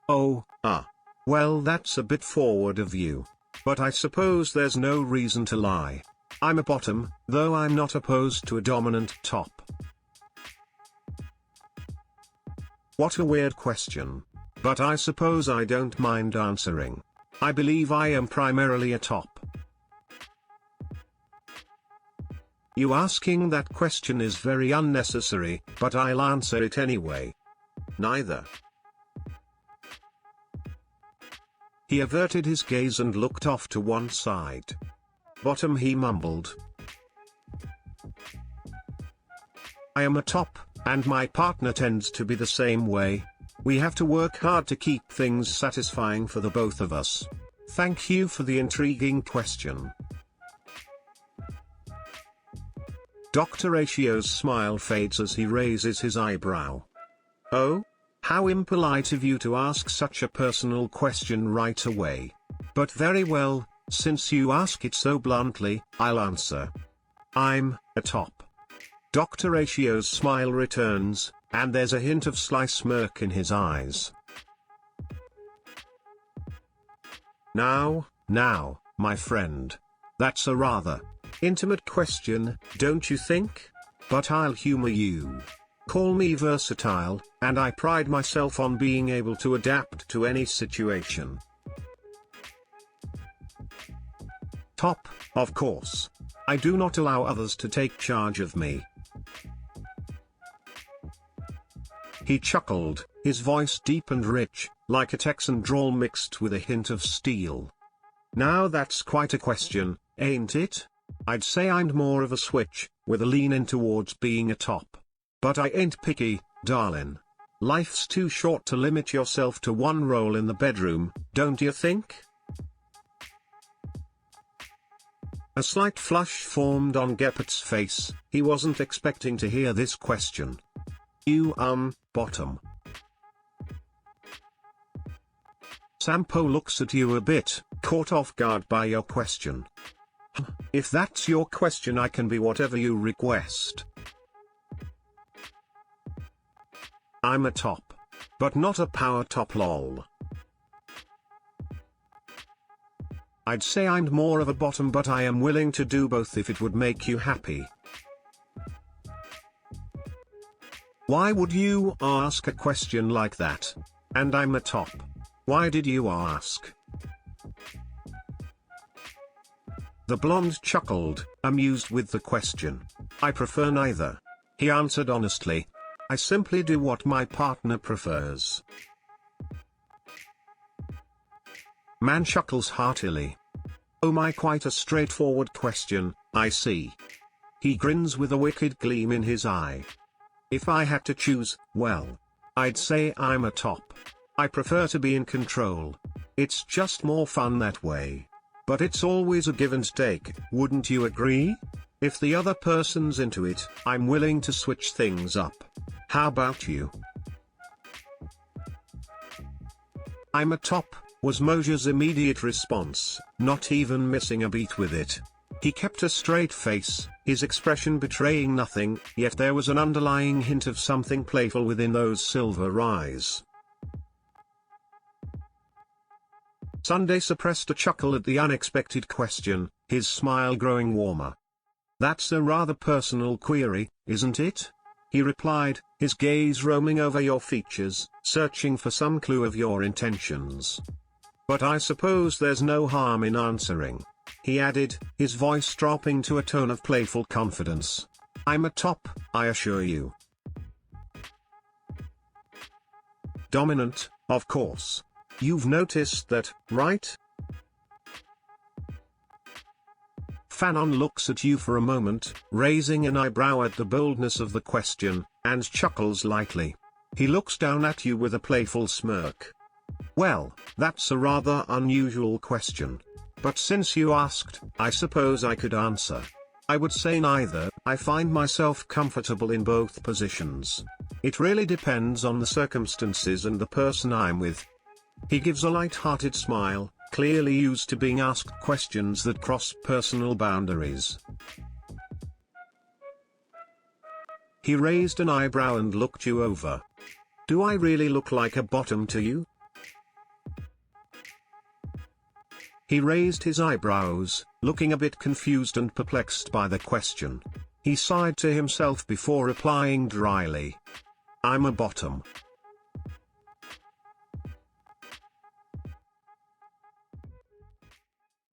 Oh, well, that's a bit forward of you. But I suppose there's no reason to lie. I'm a bottom, though I'm not opposed to a dominant top. What a weird question. But I suppose I don't mind answering. I believe I am primarily a top. You asking that question is very unnecessary, but I'll answer it anyway. Neither. He averted his gaze and looked off to one side. Bottom, he mumbled. I am a top, and my partner tends to be the same way. We have to work hard to keep things satisfying for the both of us. Thank you for the intriguing question. Dr. Raitio's smile fades as he raises his eyebrow. Oh? How impolite of you to ask such a personal question right away. But very well, since you ask it so bluntly, I'll answer. I'm a top. Dr. Raitio's smile returns, and there's a hint of sly smirk in his eyes. Now, my friend. That's a rather intimate question, don't you think? But I'll humor you. Call me versatile, and I pride myself on being able to adapt to any situation. Top, of course. I do not allow others to take charge of me. He chuckled, his voice deep and rich, like a Texan drawl mixed with a hint of steel. Now that's quite a question, ain't it? I'd say I'm more of a switch, with a lean in towards being a top. But I ain't picky, darlin'. Life's too short to limit yourself to one role in the bedroom, don't you think? A slight flush formed on Gepard's face. He wasn't expecting to hear this question. You, bottom. Sampo looks at you a bit, caught off guard by your question. If that's your question, I can be whatever you request. I'm a top. But not a power top, lol. I'd say I'm more of a bottom, but I am willing to do both if it would make you happy. Why would you ask a question like that? And I'm a top. Why did you ask? The blonde chuckled, amused with the question. I prefer neither. He answered honestly. I simply do what my partner prefers. Man chuckles heartily. Oh my, quite a straightforward question, I see. He grins with a wicked gleam in his eye. If I had to choose, well, I'd say I'm a top. I prefer to be in control. It's just more fun that way. But it's always a give and take, wouldn't you agree? If the other person's into it, I'm willing to switch things up. How about you? I'm a top, was Moze's immediate response, not even missing a beat with it. He kept a straight face, his expression betraying nothing, yet there was an underlying hint of something playful within those silver eyes. Sunday suppressed a chuckle at the unexpected question, his smile growing warmer. That's a rather personal query, isn't it? He replied, his gaze roaming over your features, searching for some clue of your intentions. But I suppose there's no harm in answering. He added, his voice dropping to a tone of playful confidence. I'm a top, I assure you. Dominant, of course. You've noticed that, right? Phainon looks at you for a moment, raising an eyebrow at the boldness of the question, and chuckles lightly. He looks down at you with a playful smirk. Well, that's a rather unusual question. But since you asked, I suppose I could answer. I would say neither. I find myself comfortable in both positions. It really depends on the circumstances and the person I'm with. He gives a light-hearted smile, clearly used to being asked questions that cross personal boundaries. He raised an eyebrow and looked you over. Do I really look like a bottom to you? He raised his eyebrows, looking a bit confused and perplexed by the question. He sighed to himself before replying dryly. I'm a bottom.